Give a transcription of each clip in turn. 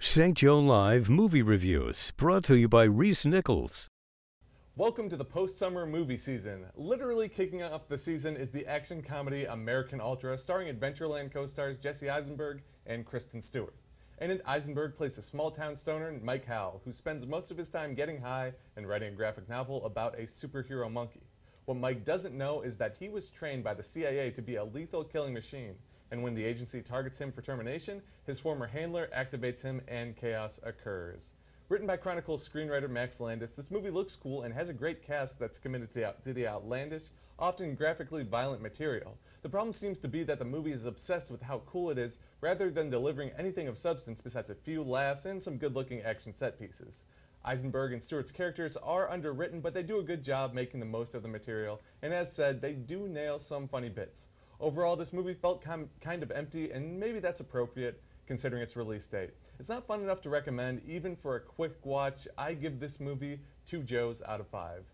St. Joe Live Movie Reviews, brought to you by Reese Nichols. Welcome to the post-summer movie season. Literally kicking off the season is the action comedy American Ultra, starring Adventureland co-stars Jesse Eisenberg and Kristen Stewart. In it, Eisenberg plays a small-town stoner, Mike Howell, who spends most of his time getting high and writing a graphic novel about a superhero monkey. What Mike doesn't know is that he was trained by the CIA to be a lethal killing machine, and when the agency targets him for termination, his former handler activates him and chaos occurs. Written by Chronicle screenwriter Max Landis, this movie looks cool and has a great cast that's committed to the outlandish, often graphically violent material. The problem seems to be that the movie is obsessed with how cool it is, rather than delivering anything of substance besides a few laughs and some good-looking action set pieces. Eisenberg and Stewart's characters are underwritten, but they do a good job making the most of the material, and as said, they do nail some funny bits. Overall, this movie felt kind of empty, and maybe that's appropriate considering its release date. It's not fun enough to recommend, even for a quick watch. I give this movie 2 Joes out of 5.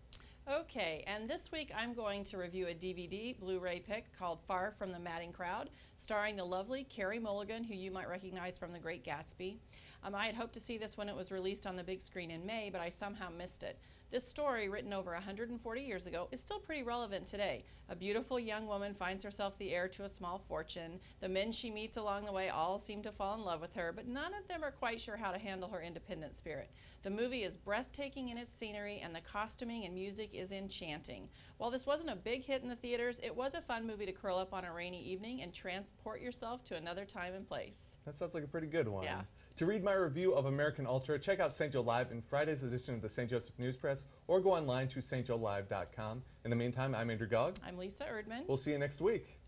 Okay, and this week I'm going to review a DVD Blu-ray pick called Far from the Madding Crowd, starring the lovely Carrie Mulligan, who you might recognize from The Great Gatsby. I had hoped to see this when it was released on the big screen in May, but I somehow missed it. This story, written over 140 years ago, is still pretty relevant today. A beautiful young woman finds herself the heir to a small fortune. The men she meets along the way all seem to fall in love with her, but none of them are quite sure how to handle her independent spirit. The movie is breathtaking in its scenery, and the costuming and music is enchanting. While this wasn't a big hit in the theaters, it was a fun movie to curl up on a rainy evening and transport yourself to another time and place. That sounds like a pretty good one. Yeah. To read my review of American Ultra, check out St. Joe Live in Friday's edition of the St. Joseph News Press, or go online to stjoelive.com. In the meantime, I'm Andrew Gogg. I'm Lisa Erdman. We'll see you next week.